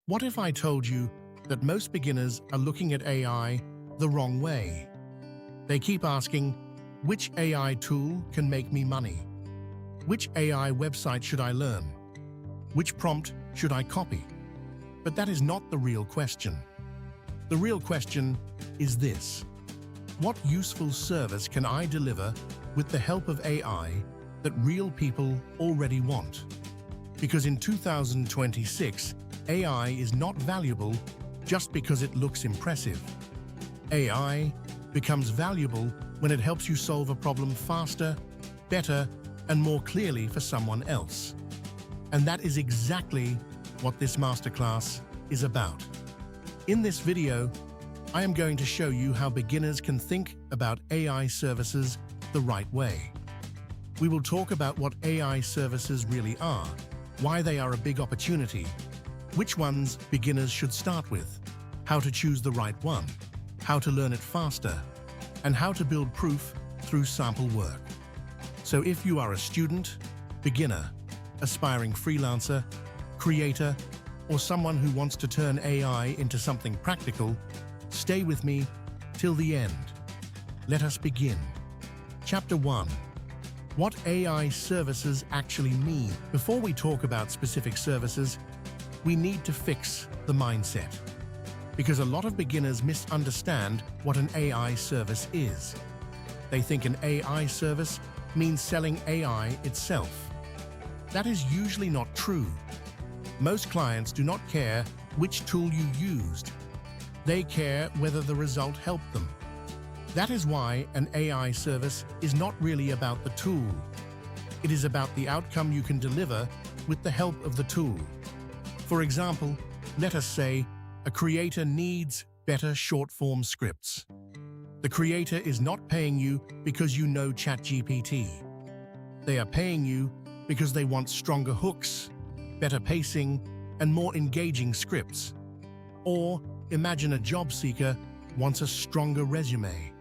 What if I told you that most beginners are looking at AI the wrong way? They keep asking, which AI tool can make me money? Which AI website should I learn? Which prompt should I copy? But that is not the real question. The real question is this: what useful service can I deliver with the help of AI that real people already want? Because in 2026, AI is not valuable just because it looks impressive. AI becomes valuable when it helps you solve a problem faster, better, and more clearly for someone else. And that is exactly what this masterclass is about. In this video, I am going to show you how beginners can think about AI services the right way. We will talk about what AI services really are, why they are a big opportunity, which ones beginners should start with, how to choose the right one, how to learn it faster, and how to build proof through sample work. So if you are a student, beginner, aspiring freelancer, creator, or someone who wants to turn AI into something practical, stay with me till the end. Let us begin. Chapter 1. What AI services actually mean. Before we talk about specific services, we need to fix the mindset. Because a lot of beginners misunderstand what an AI service is. They think an AI service means selling AI itself. That is usually not true. Most clients do not care which tool you used. They care whether the result helped them. That is why an AI service is not really about the tool. It is about the outcome you can deliver with the help of the tool. For example, let us say a creator needs better short-form scripts. The creator is not paying you because you know ChatGPT. They are paying you because they want stronger hooks, better pacing, and more engaging scripts. Or imagine a job seeker wants a stronger resume.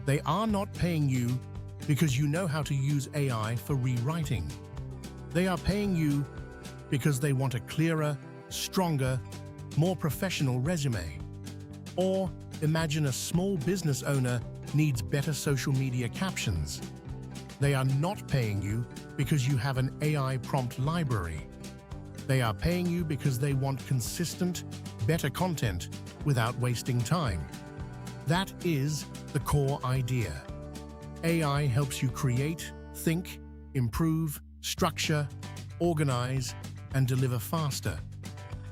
They are not paying you because you know how to use AI for rewriting. They are paying you because they want a clearer, stronger, more professional resume. Or imagine a small business owner needs better social media captions. They are not paying you because you have an AI prompt library. They are paying you because they want consistent, better content without wasting time. That is the core idea. AI helps you create, think, improve, structure, organize, and deliver faster.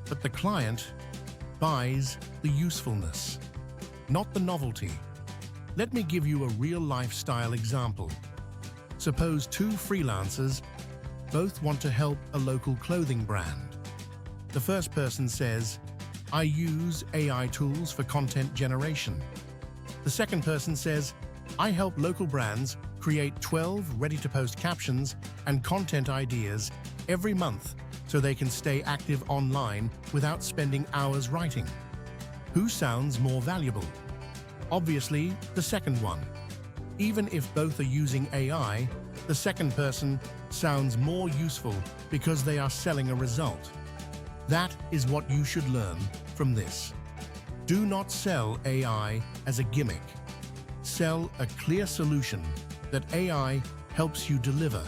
But the client buys the usefulness, not the novelty. Let me give you a real lifestyle example. Suppose two freelancers both want to help a local clothing brand. The first person says, "I use AI tools for content generation." The second person says, "I help local brands create 12 ready-to-post captions and content ideas every month so they can stay active online without spending hours writing." Who sounds more valuable? Obviously, the second one. Even if both are using AI, the second person sounds more useful because they are selling a result. That is what you should learn from this. Do not sell AI as a gimmick. Sell a clear solution that AI helps you deliver.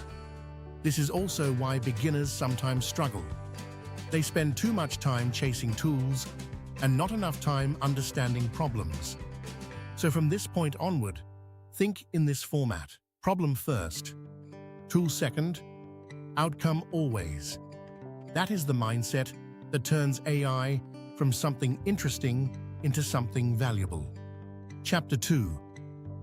This is also why beginners sometimes struggle. They spend too much time chasing tools and not enough time understanding problems. So from this point onward, think in this format. Problem first, tool second, outcome always. That is the mindset that turns AI from something interesting into something valuable. Chapter 2.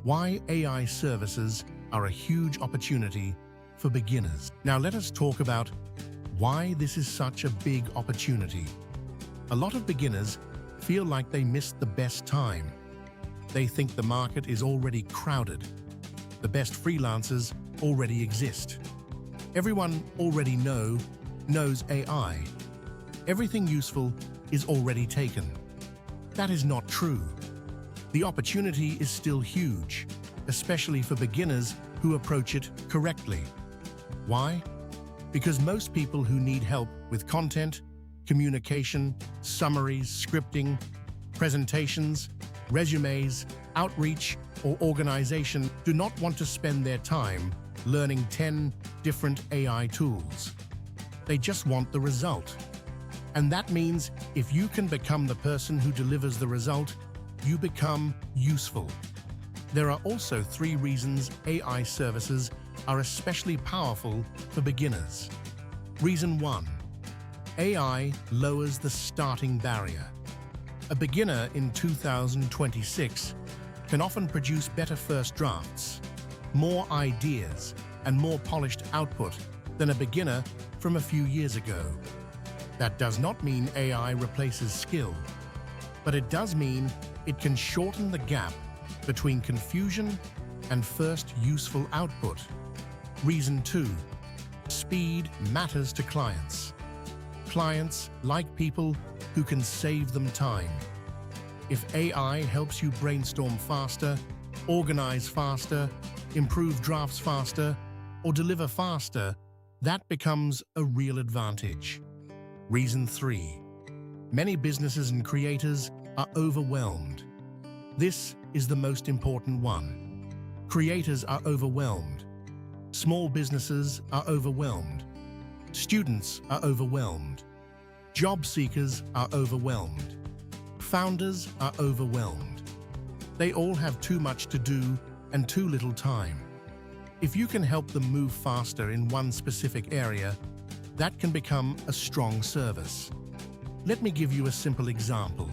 Why AI services are a huge opportunity for beginners. Now let us talk about why this is such a big opportunity. A lot of beginners feel like they missed the best time. They think the market is already crowded. The best freelancers already exist. Everyone already knows AI. Everything useful is already taken. That is not true. The opportunity is still huge, especially for beginners who approach it correctly. Why? Because most people who need help with content, communication, summaries, scripting, presentations, resumes, outreach, or organization do not want to spend their time learning 10 different AI tools. They just want the result. And that means if you can become the person who delivers the result, you become useful. There are also 3 reasons AI services are especially powerful for beginners. Reason 1. AI lowers the starting barrier. A beginner in 2026 can often produce better first drafts, more ideas, and more polished output than a beginner from a few years ago. That does not mean AI replaces skill, but it does mean it can shorten the gap between confusion and first useful output. Reason 2. Speed matters to clients. Clients like people who can save them time. If AI helps you brainstorm faster, organize faster, improve drafts faster, or deliver faster, that becomes a real advantage. Reason 3. Many businesses and creators are overwhelmed. This is the most important one. Creators are overwhelmed. Small businesses are overwhelmed. Students are overwhelmed. Job seekers are overwhelmed. Founders are overwhelmed. They all have too much to do and too little time. If you can help them move faster in one specific area, that can become a strong service. Let me give you a simple example.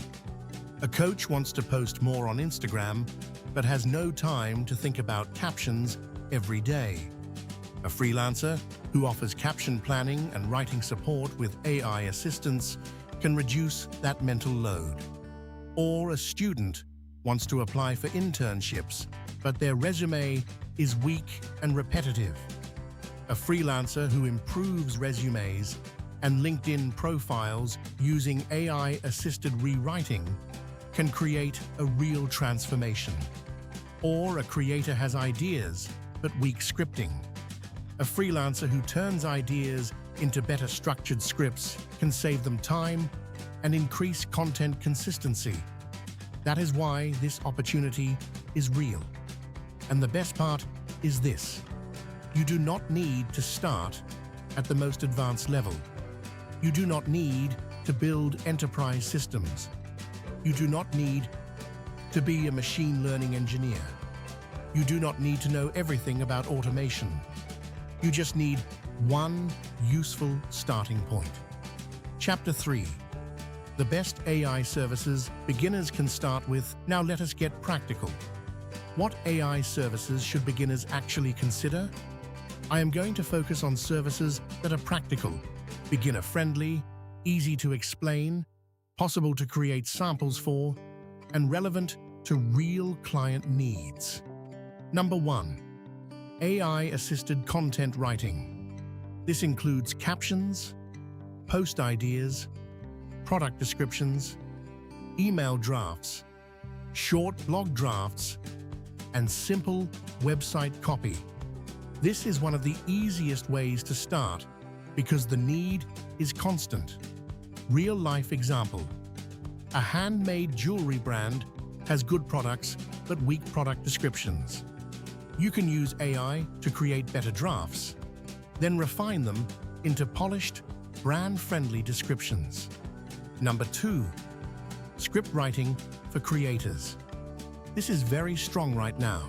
A coach wants to post more on Instagram, but has no time to think about captions every day. A freelancer who offers caption planning and writing support with AI assistance can reduce that mental load. Or a student wants to apply for internships, but their resume is weak and repetitive. A freelancer who improves resumes and LinkedIn profiles using AI-assisted rewriting can create a real transformation. Or a creator has ideas but weak scripting. A freelancer who turns ideas into better structured scripts can save them time and increase content consistency. That is why this opportunity is real. And the best part is this. You do not need to start at the most advanced level. You do not need to build enterprise systems. You do not need to be a machine learning engineer. You do not need to know everything about automation. You just need one useful starting point. Chapter 3. The best AI services beginners can start with. Now let us get practical. What AI services should beginners actually consider? I am going to focus on services that are practical, beginner-friendly, easy to explain, possible to create samples for, and relevant to real client needs. Number 1. AI-assisted content writing. This includes captions, post ideas, product descriptions, email drafts, short blog drafts, and simple website copy. This is one of the easiest ways to start because the need is constant. Real-life example. A handmade jewelry brand has good products but weak product descriptions. You can use AI to create better drafts, then refine them into polished, brand-friendly descriptions. Number 2. Script writing for creators. This is very strong right now.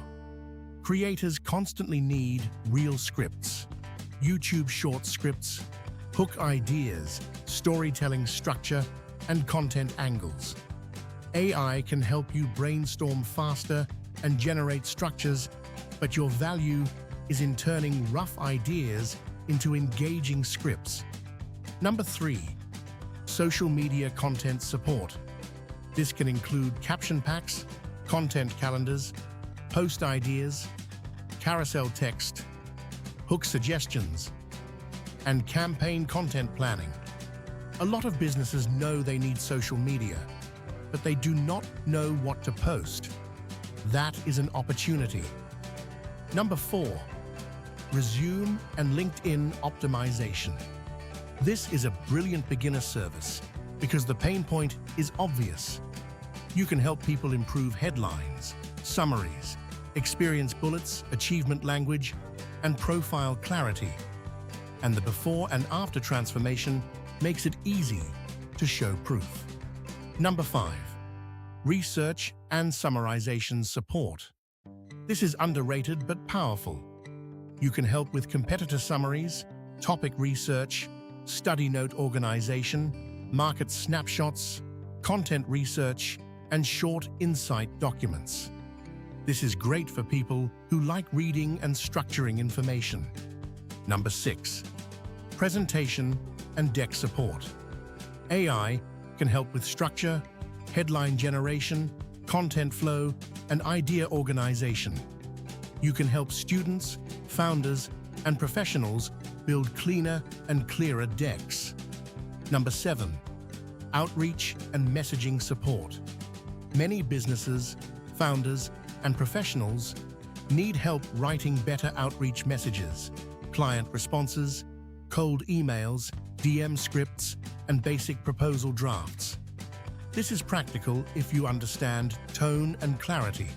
Creators constantly need real scripts, YouTube short scripts, hook ideas, storytelling structure, and content angles. AI can help you brainstorm faster and generate structures, but your value is in turning rough ideas into engaging scripts. Number 3. Social media content support. This can include caption packs, content calendars, post ideas, carousel text, hook suggestions, and campaign content planning. A lot of businesses know they need social media, but they do not know what to post. That is an opportunity. Number 4. Resume and LinkedIn optimization. This is a brilliant beginner service because the pain point is obvious. You can help people improve headlines, summaries, experience bullets, achievement language, and profile clarity. And the before and after transformation makes it easy to show proof. Number 5. Research and summarization support. This is underrated but powerful. You can help with competitor summaries, topic research, study note organization, market snapshots, content research, and short insight documents. This is great for people who like reading and structuring information. Number 6. Presentation and deck support. AI can help with structure, headline generation, content flow, and idea organization. You can help students, founders, and professionals build cleaner and clearer decks. Number 7. Outreach and messaging support. Many businesses, founders, and professionals need help writing better outreach messages, client responses, cold emails, DM scripts, and basic proposal drafts. This is practical if you understand tone and clarity.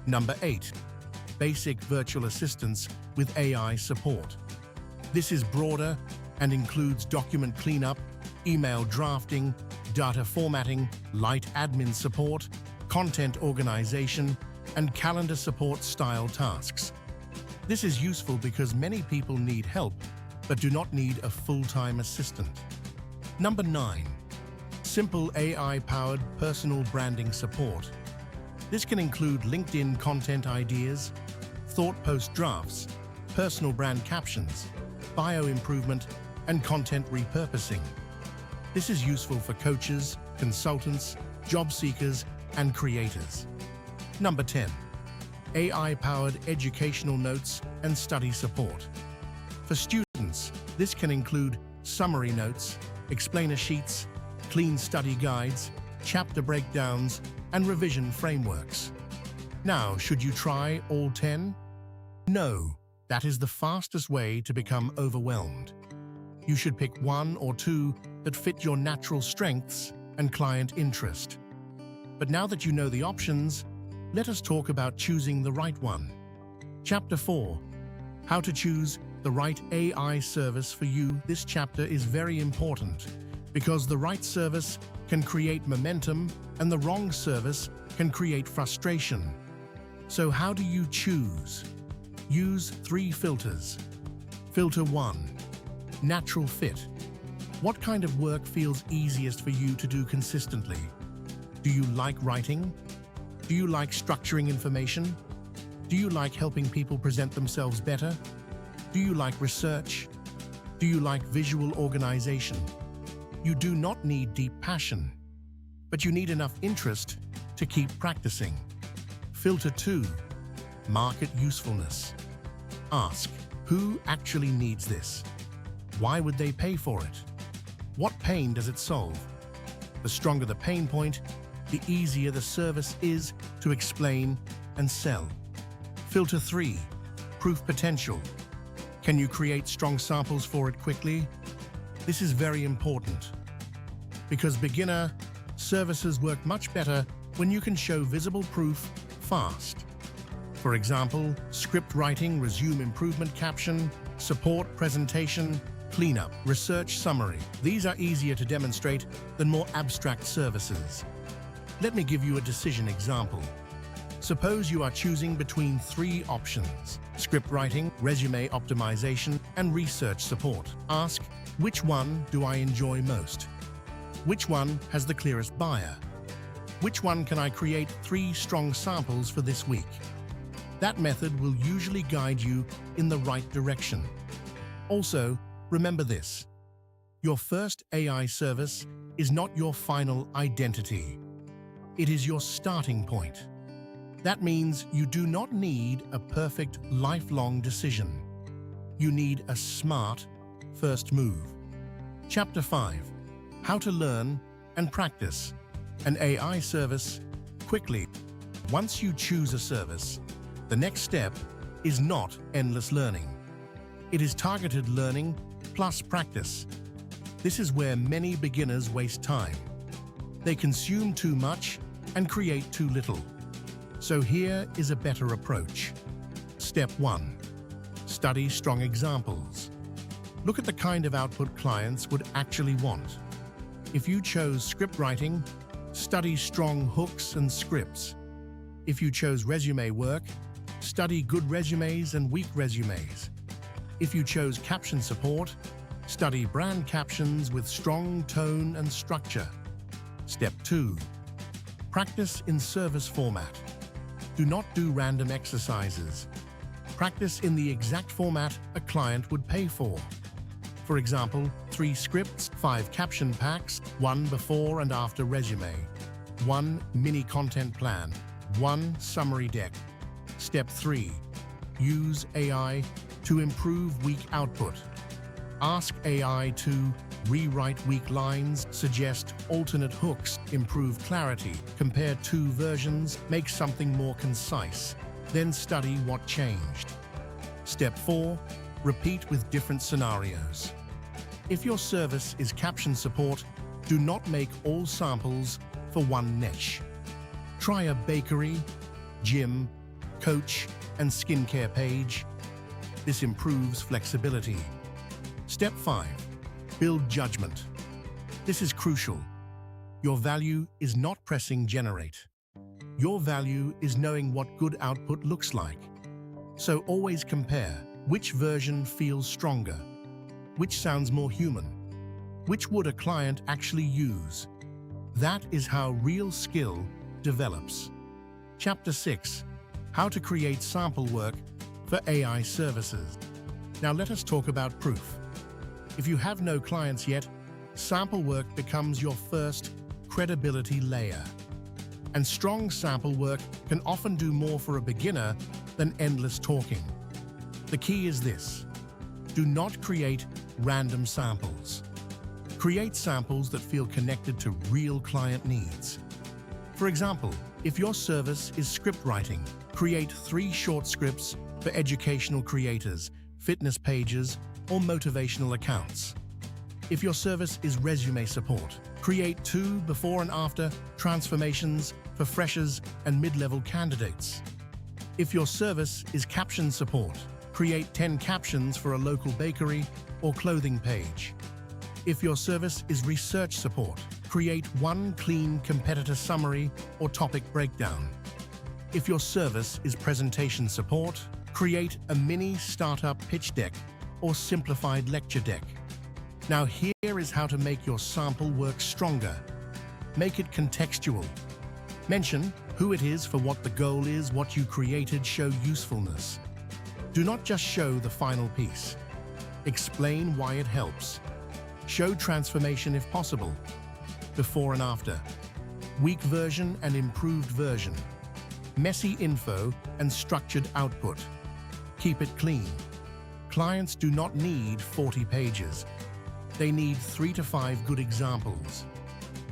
Number 8. Basic virtual assistants with AI support. This is broader and includes document cleanup, email drafting, data formatting, light admin support, content organization, and calendar support style tasks. This is useful because many people need help but do not need a full-time assistant. Number 9. Simple AI-powered personal branding support. This can include LinkedIn content ideas, thought post drafts, personal brand captions, bio improvement, and content repurposing. This is useful for coaches, consultants, job seekers, and creators. Number 10. AI-powered educational notes and study support. For students, this can include summary notes, explainer sheets, clean study guides, chapter breakdowns, and revision frameworks. Now, should you try all 10? No, that is the fastest way to become overwhelmed. You should pick 1 or 2 that fit your natural strengths and client interest. But now that you know the options, let us talk about choosing the right one. Chapter 4. How to choose the right AI service for you. This chapter is very important because the right service can create momentum and the wrong service can create frustration. So how do you choose? Use 3 filters. Filter 1. Natural fit. What kind of work feels easiest for you to do consistently? Do you like writing? Do you like structuring information? Do you like helping people present themselves better? Do you like research? Do you like visual organization? You do not need deep passion, but you need enough interest to keep practicing. Filter 2. Market usefulness. Ask, who actually needs this? Why would they pay for it? What pain does it solve? The stronger the pain point, the easier the service is to explain and sell. Filter 3. Proof potential. Can you create strong samples for it quickly? This is very important because beginner services work much better when you can show visible proof fast. For example, script writing, resume improvement caption, support presentation, cleanup, research summary. These are easier to demonstrate than more abstract services. Let me give you a decision example. Suppose you are choosing between 3 options: script writing, resume optimization, and research support. Ask, which one do I enjoy most? Which one has the clearest buyer? Which one can I create 3 strong samples for this week? That method will usually guide you in the right direction. Also, remember this: your first AI service is not your final identity. It is your starting point. That means you do not need a perfect lifelong decision. You need a smart first move. Chapter 5. How to learn and practice an AI service quickly. Once you choose a service, the next step is not endless learning. It is targeted learning plus practice. This is where many beginners waste time. They consume too much and create too little. So here is a better approach. Step 1. Study strong examples. Look at the kind of output clients would actually want. If you chose script writing, study strong hooks and scripts. If you chose resume work, study good resumes and weak resumes. If you chose caption support, study brand captions with strong tone and structure. Step 2. Practice in service format. Do not do random exercises. Practice in the exact format a client would pay for. For example, 3 scripts, 5 caption packs, 1 before and after resume, 1 mini content plan, 1 summary deck. Step 3. Use AI to improve weak output. Ask AI to rewrite weak lines, suggest alternate hooks, improve clarity, compare 2 versions, make something more concise. Then study what changed. Step 4. Repeat with different scenarios. If your service is caption support, do not make all samples for one niche. Try a bakery, gym, coach, and skincare page. This improves flexibility. Step 5. Build judgment. This is crucial. Your value is not pressing generate. Your value is knowing what good output looks like. So always compare which version feels stronger, which sounds more human, which would a client actually use. That is how real skill develops. Chapter 6. How to create sample work for AI services. Now let us talk about proof. If you have no clients yet, sample work becomes your first credibility layer. And strong sample work can often do more for a beginner than endless talking. The key is this: do not create random samples. Create samples that feel connected to real client needs. For example, if your service is script writing, create 3 short scripts for educational creators, fitness pages, or motivational accounts. If your service is resume support, create 2 before and after transformations for freshers and mid-level candidates. If your service is caption support, create 10 captions for a local bakery or clothing page. If your service is research support, create 1 clean competitor summary or topic breakdown. If your service is presentation support, create a mini startup pitch deck or simplified lecture deck. Now here is how to make your sample work stronger. Make it contextual. Mention who it is for what the goal is, what you created, show usefulness. Do not just show the final piece. Explain why it helps. Show transformation if possible. Before and after. Weak version and improved version. Messy info and structured output. Keep it clean. Clients do not need 40 pages. They need 3 to 5 good examples.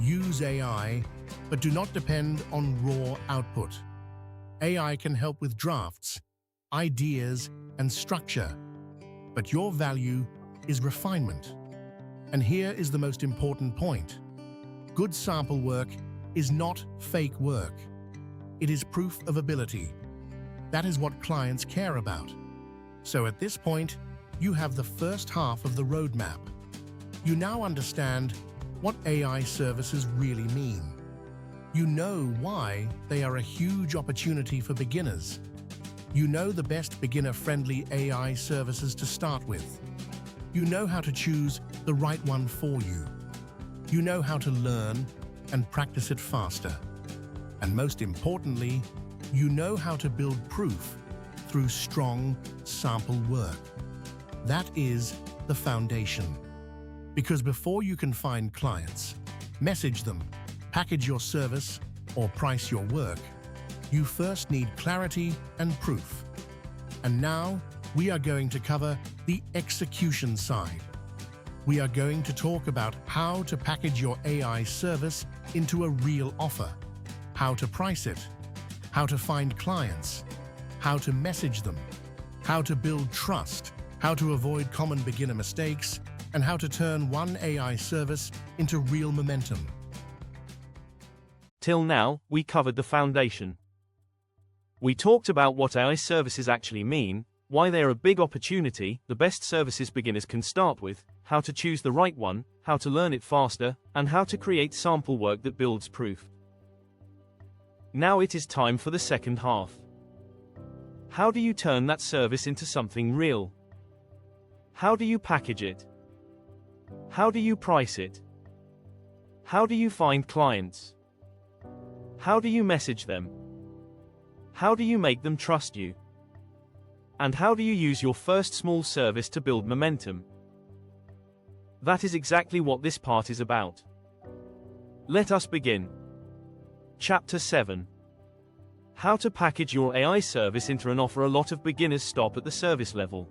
Use AI, but do not depend on raw output. AI can help with drafts, ideas, and structure, but your value is refinement. And here is the most important point. Good sample work is not fake work. It is proof of ability. That is what clients care about. So at this point, you have the first half of the roadmap. You now understand what AI services really mean. You know why they are a huge opportunity for beginners. You know the best beginner-friendly AI services to start with. You know how to choose the right one for you. You know how to learn and practice it faster. And most importantly, you know how to build proof through strong sample work. That is the foundation. Because before you can find clients, message them, package your service, or price your work, you first need clarity and proof. And now, we are going to cover the execution side. We are going to talk about how to package your AI service into a real offer, how to price it, how to find clients, how to message them, how to build trust, how to avoid common beginner mistakes, and how to turn one AI service into real momentum. Till now, we covered the foundation. We talked about what AI services actually mean, why they are a big opportunity, the best services beginners can start with, how to choose the right one, how to learn it faster, and how to create sample work that builds proof. Now it is time for the second half. How do you turn that service into something real? How do you package it? How do you price it? How do you find clients? How do you message them? How do you make them trust you? And how do you use your first small service to build momentum? That is exactly what this part is about. Let us begin. Chapter 7. How to package your AI service into an offer. A lot of beginners stop at the service level.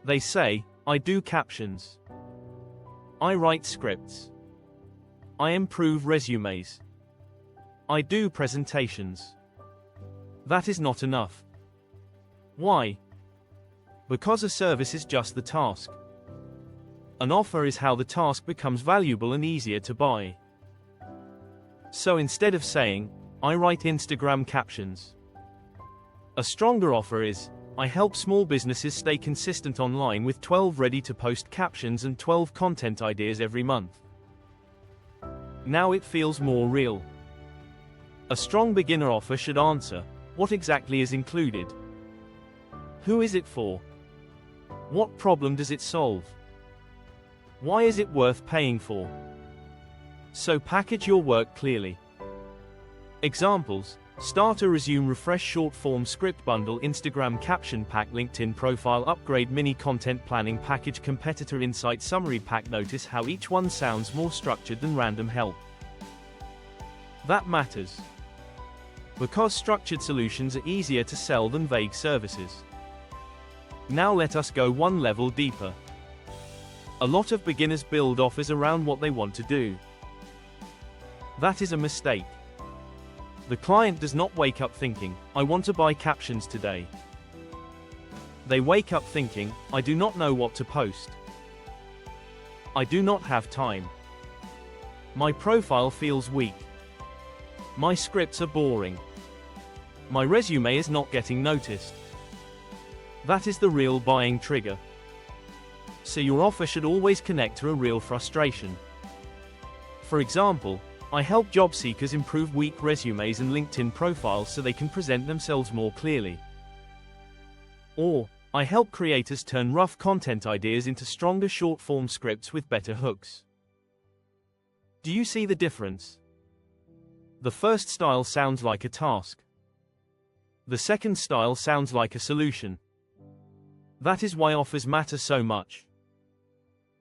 They say, I do captions. I write scripts. I improve resumes. I do presentations. That is not enough. Why? Because a service is just the task. An offer is how the task becomes valuable and easier to buy. So instead of saying, I write Instagram captions, a stronger offer is, I help small businesses stay consistent online with 12 ready-to-post captions and 12 content ideas every month. Now it feels more real. A strong beginner offer should answer, what exactly is included? Who is it for? What problem does it solve? Why is it worth paying for? So package your work clearly. Examples: starter resume refresh short form script bundle Instagram caption pack LinkedIn profile upgrade mini content planning package competitor insight summary pack. Notice how each one sounds more structured than random help. That matters. Because structured solutions are easier to sell than vague services. Now let us go one level deeper. A lot of beginners build offers around what they want to do. That is a mistake. The client does not wake up thinking, I want to buy captions today. They wake up thinking, I do not know what to post. I do not have time. My profile feels weak. My scripts are boring. My resume is not getting noticed. That is the real buying trigger. So your offer should always connect to a real frustration. For example, I help job seekers improve weak resumes and LinkedIn profiles so they can present themselves more clearly. Or, I help creators turn rough content ideas into stronger short-form scripts with better hooks. Do you see the difference? The first style sounds like a task. The second style sounds like a solution. That is why offers matter so much.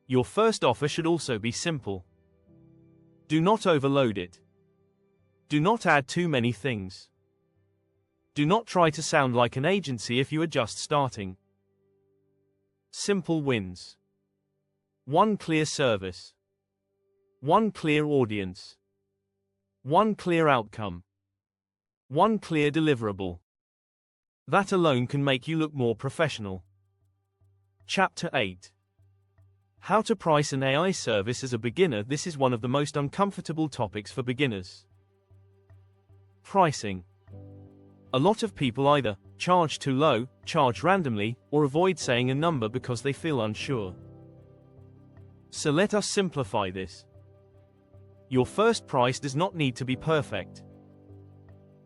Your first offer should also be simple. Do not overload it. Do not add too many things. Do not try to sound like an agency if you are just starting. Simple wins. One clear service. One clear audience. One clear outcome. One clear deliverable. That alone can make you look more professional. Chapter 8. How to price an AI service as a beginner. This is one of the most uncomfortable topics for beginners. Pricing. A lot of people either charge too low, charge randomly, or avoid saying a number because they feel unsure. So let us simplify this. Your first price does not need to be perfect.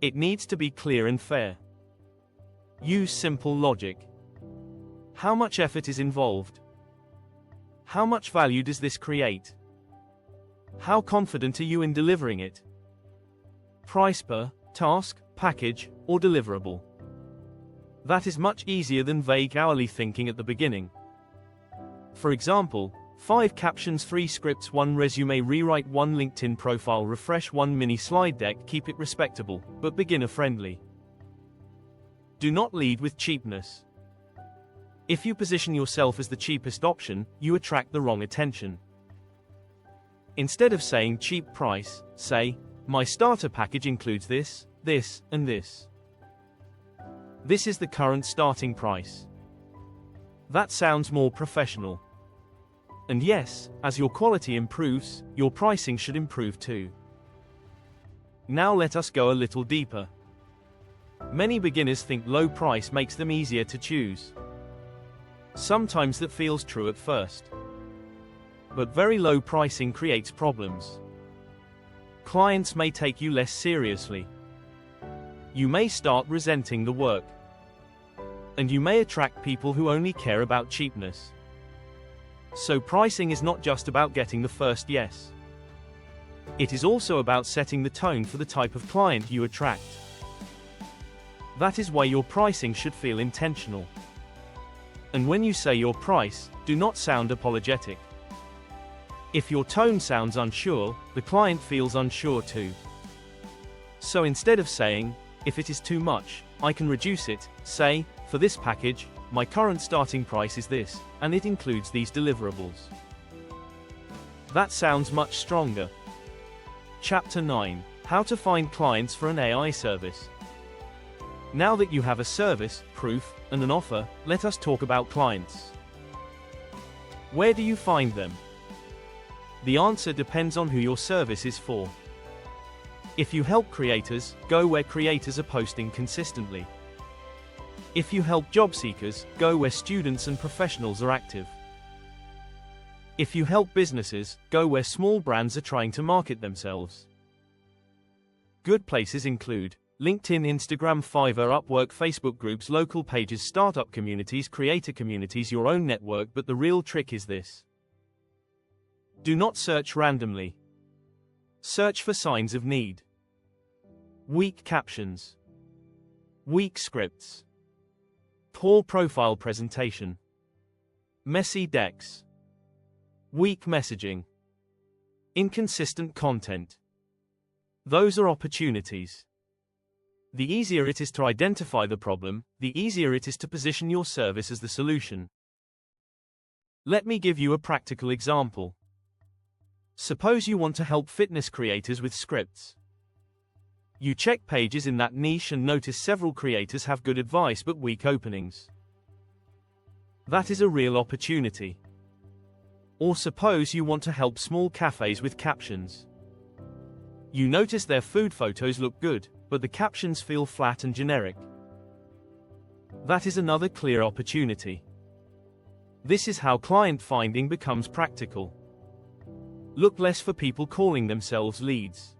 It needs to be clear and fair. Use simple logic. How much effort is involved? How much value does this create? How confident are you in delivering it? Price per task, package, or deliverable. That is much easier than vague hourly thinking at the beginning. For example, 5 captions, 3 scripts, 1 resume rewrite, 1 LinkedIn profile refresh, 1 mini slide deck. Keep it respectable, but beginner friendly. Do not lead with cheapness. If you position yourself as the cheapest option, you attract the wrong attention. Instead of saying cheap price, say, my starter package includes this, this, and this. This is the current starting price. That sounds more professional. And yes, as your quality improves, your pricing should improve too. Now let us go a little deeper. Many beginners think low price makes them easier to choose. Sometimes that feels true at first. But very low pricing creates problems. Clients may take you less seriously. You may start resenting the work. And you may attract people who only care about cheapness. So pricing is not just about getting the first yes. It is also about setting the tone for the type of client you attract. That is why your pricing should feel intentional. And when you say your price, do not sound apologetic. If your tone sounds unsure, the client feels unsure too. So instead of saying, "If it is too much, I can reduce it," say, "For this package, my current starting price is this, and it includes these deliverables." That sounds much stronger. Chapter 9: How to find clients for an AI service. Now that you have a service, proof, and an offer, let us talk about clients. Where do you find them? The answer depends on who your service is for. If you help creators, go where creators are posting consistently. If you help job seekers, go where students and professionals are active. If you help businesses, go where small brands are trying to market themselves. Good places include LinkedIn, Instagram, Fiverr, Upwork, Facebook groups, local pages, startup communities, creator communities, your own network. But the real trick is this: do not search randomly. Search for signs of need. Weak captions. Weak scripts. Poor profile presentation. Messy decks. Weak messaging. Inconsistent content. Those are opportunities. The easier it is to identify the problem, the easier it is to position your service as the solution. Let me give you a practical example. Suppose you want to help fitness creators with scripts. You check pages in that niche and notice several creators have good advice but weak openings. That is a real opportunity. Or suppose you want to help small cafes with captions. You notice their food photos look good, but the captions feel flat and generic. That is another clear opportunity. This is how client finding becomes practical. Look less for people calling themselves leads.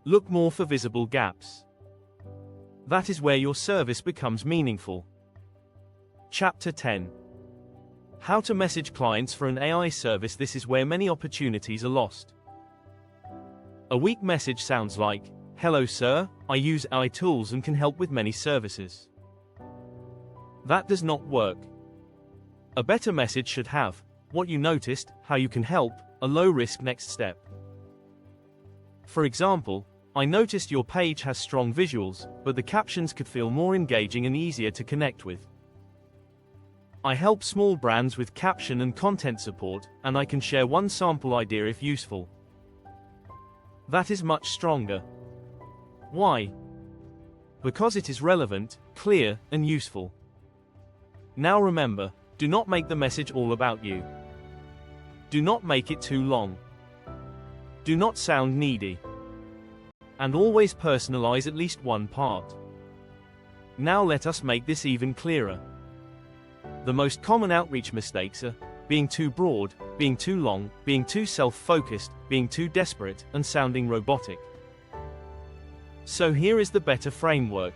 Look more for visible gaps. That is where your service becomes meaningful. Chapter 10: How to message clients for an AI service. This is where many opportunities are lost. A weak message sounds like, "Hello sir, I use AI tools and can help with many services." That does not work. A better message should have, "What you noticed, how you can help," a low-risk next step. For example, "I noticed your page has strong visuals, but the captions could feel more engaging and easier to connect with. I help small brands with caption and content support, and I can share one sample idea if useful." That is much stronger. Why? Because it is relevant, clear, and useful. Now remember, do not make the message all about you. Do not make it too long. Do not sound needy. And always personalize at least one part. Now let us make this even clearer. The most common outreach mistakes are being too broad, being too long, being too self-focused, being too desperate, and sounding robotic. So here is the better framework.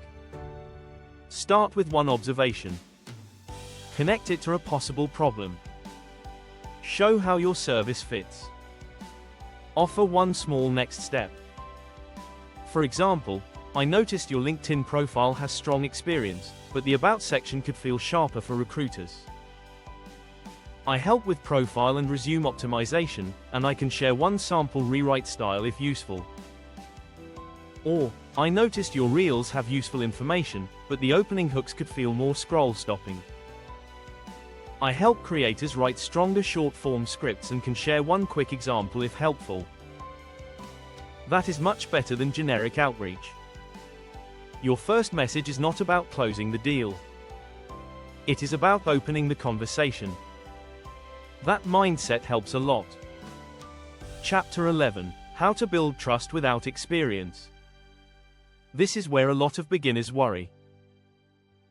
Start with one observation. Connect it to a possible problem. Show how your service fits. Offer one small next step. For example, "I noticed your LinkedIn profile has strong experience, but the About section could feel sharper for recruiters. I help with profile and resume optimization, and I can share one sample rewrite style if useful." Or, "I noticed your reels have useful information, but the opening hooks could feel more scroll stopping. I help creators write stronger short-form scripts and can share one quick example if helpful." That is much better than generic outreach. Your first message is not about closing the deal. It is about opening the conversation. That mindset helps a lot. Chapter 11: How to build trust without experience. This is where a lot of beginners worry.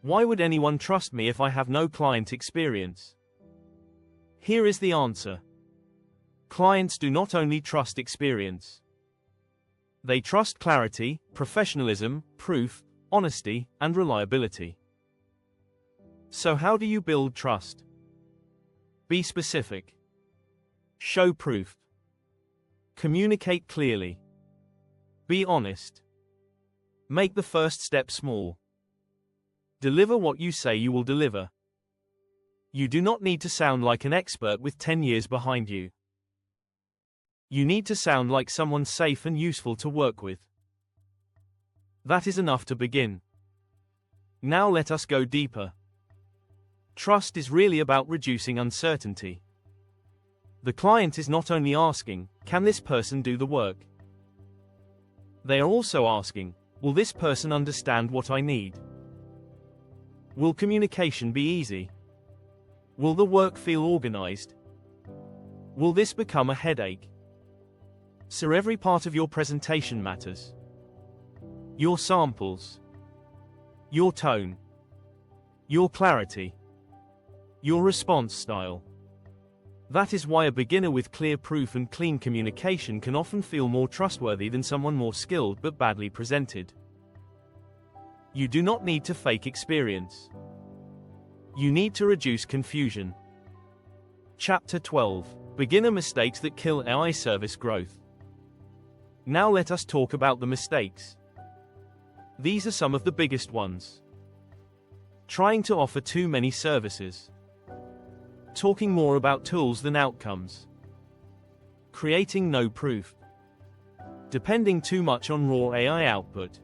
Why would anyone trust me if I have no client experience? Here is the answer. Clients do not only trust experience. They trust clarity, professionalism, proof, honesty, and reliability. So how do you build trust? Be specific. Show proof. Communicate clearly. Be honest. Make the first step small. Deliver what you say you will deliver. You do not need to sound like an expert with 10 years behind you. You need to sound like someone safe and useful to work with. That is enough to begin. Now let us go deeper. Trust is really about reducing uncertainty. The client is not only asking, can this person do the work? They are also asking, will this person understand what I need? Will communication be easy? Will the work feel organized? Will this become a headache? So every part of your presentation matters. Your samples. Your tone. Your clarity. Your response style. That is why a beginner with clear proof and clean communication can often feel more trustworthy than someone more skilled but badly presented. You do not need to fake experience. You need to reduce confusion. Chapter 12: Beginner mistakes that kill AI service growth. Now let us talk about the mistakes. These are some of the biggest ones. Trying to offer too many services. Talking more about tools than outcomes. Creating no proof. Depending too much on raw AI output.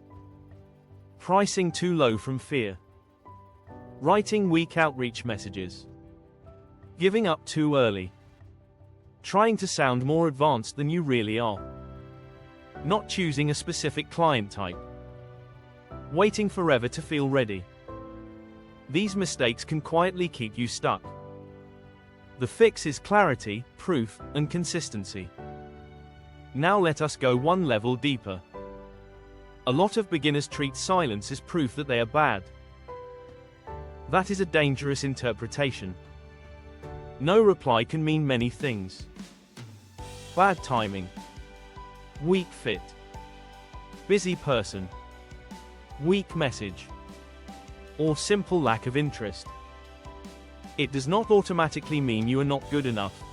Pricing too low from fear. Writing weak outreach messages. Giving up too early. Trying to sound more advanced than you really are. Not choosing a specific client type. Waiting forever to feel ready. These mistakes can quietly keep you stuck. The fix is clarity, proof, and consistency. Now let us go one level deeper. A lot of beginners treat silence as proof that they are bad. That is a dangerous interpretation. No reply can mean many things. Bad timing. Weak fit. Busy person. Weak message. Or simple lack of interest. It does not automatically mean you are not good enough.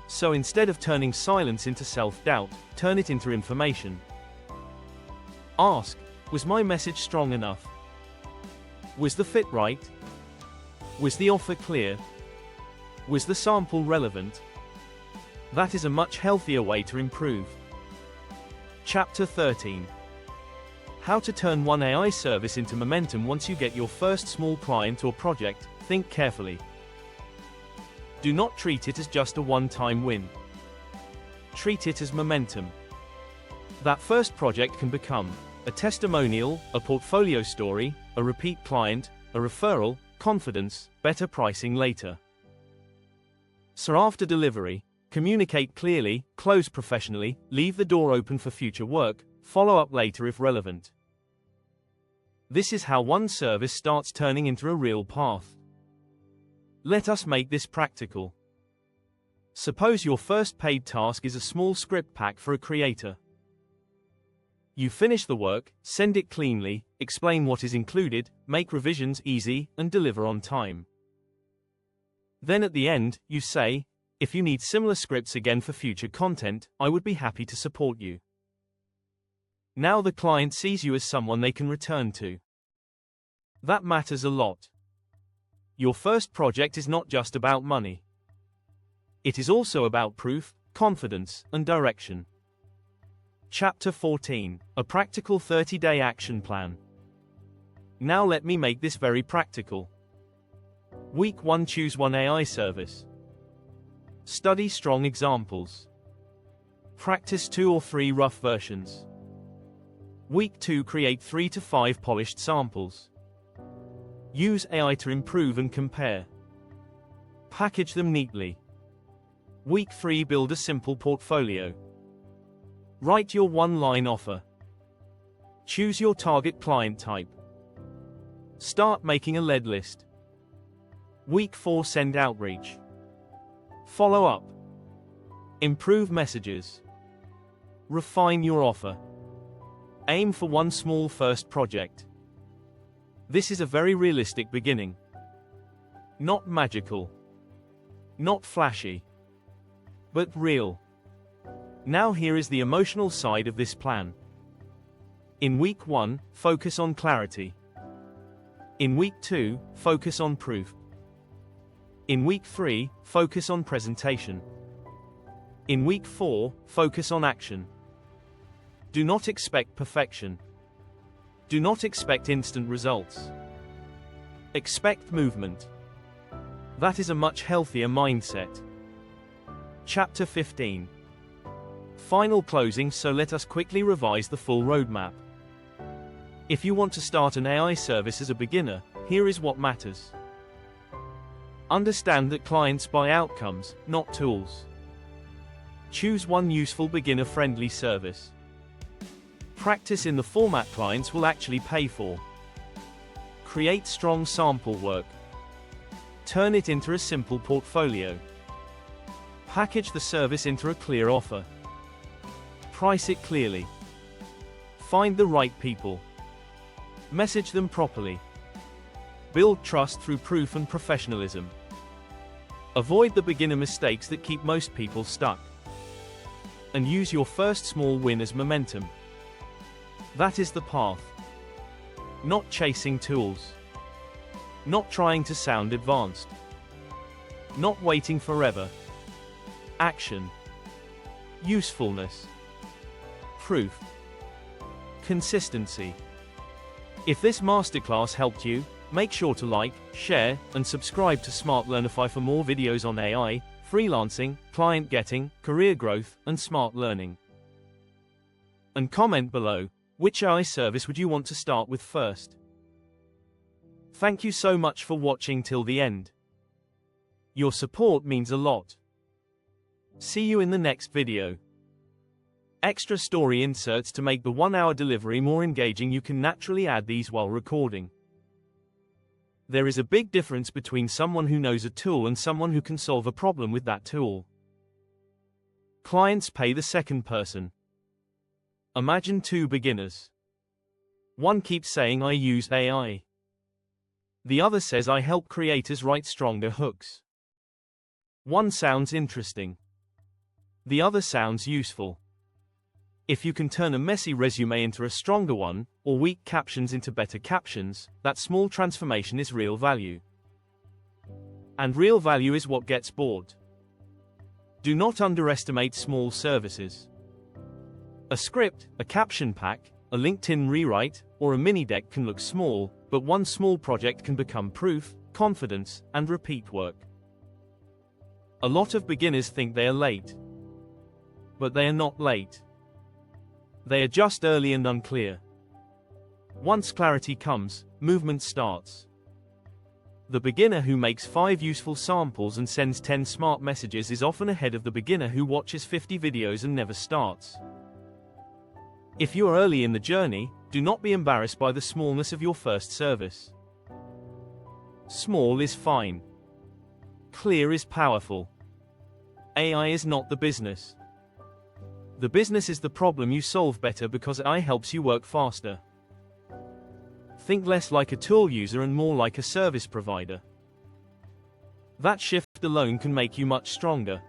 So instead of turning silence into self-doubt, turn it into information. Ask, was my message strong enough? Was the fit right? Was the offer clear? Was the sample relevant? That is a much healthier way to improve. Chapter 13. How to turn one AI service into momentum. Once you get your first small client or project, think carefully. Do not treat it as just a one-time win. Treat it as momentum. That first project can become a testimonial, a portfolio story, a repeat client, a referral, confidence, better pricing later. So after delivery, communicate clearly, close professionally, leave the door open for future work, follow up later if relevant. This is how one service starts turning into a real path. Let us make this practical. Suppose your first paid task is a small script pack for a creator. You finish the work, send it cleanly, explain what is included, make revisions easy, and deliver on time. Then at the end, you say, if you need similar scripts again for future content, I would be happy to support you. Now the client sees you as someone they can return to. That matters a lot. Your first project is not just about money. It is also about proof, confidence, and direction. Chapter 14. A practical 30-day action plan. Now let me make this very practical. Week 1. Choose one AI service. Study strong examples. Practice 2 or 3 rough versions. Week 2. Create 3 to 5 polished samples. Use AI to improve and compare. Package them neatly. Week 3, build a simple portfolio. Write your one-line offer. Choose your target client type. Start making a lead list. Week 4, send outreach. Follow up. Improve messages. Refine your offer. Aim for one small first project. This is a very realistic beginning. Not magical. Not flashy. But real. Now here is the emotional side of this plan. In week 1, focus on clarity. In week 2, focus on proof. In week 3, focus on presentation. In week 4, focus on action. Do not expect perfection. Do not expect instant results. Expect movement. That is a much healthier mindset. Chapter 15. Final closing. So let us quickly revise the full roadmap. If you want to start an AI service as a beginner, here is what matters. Understand that clients buy outcomes, not tools. Choose one useful beginner-friendly service. Practice in the format clients will actually pay for. Create strong sample work. Turn it into a simple portfolio. Package the service into a clear offer. Price it clearly. Find the right people. Message them properly. Build trust through proof and professionalism. Avoid the beginner mistakes that keep most people stuck. And use your first small win as momentum. That is the path. Not chasing tools. Not trying to sound advanced. Not waiting forever. Action. Usefulness. Proof. Consistency. If this masterclass helped you, make sure to like, share, and subscribe to Smart Learnify for more videos on AI, freelancing, client getting, career growth, and smart learning. And comment below, which AI service would you want to start with first? Thank you so much for watching till the end. Your support means a lot. See you in the next video. Extra story inserts to make the 1-hour delivery more engaging. You can naturally add these while recording. There is a big difference between someone who knows a tool and someone who can solve a problem with that tool. Clients pay the second person. Imagine two beginners. One keeps saying I use AI. The other says I help creators write stronger hooks. One sounds interesting. The other sounds useful. If you can turn a messy resume into a stronger one, or weak captions into better captions, that small transformation is real value. And real value is what gets bought. Do not underestimate small services. A script, a caption pack, a LinkedIn rewrite, or a mini deck can look small, but one small project can become proof, confidence, and repeat work. A lot of beginners think they are late. But they are not late. They are just early and unclear. Once clarity comes, movement starts. The beginner who makes 5 useful samples and sends 10 smart messages is often ahead of the beginner who watches 50 videos and never starts. If you are early in the journey, do not be embarrassed by the smallness of your first service. Small is fine. Clear is powerful. AI is not the business. The business is the problem you solve better because AI helps you work faster. Think less like a tool user and more like a service provider. That shift alone can make you much stronger.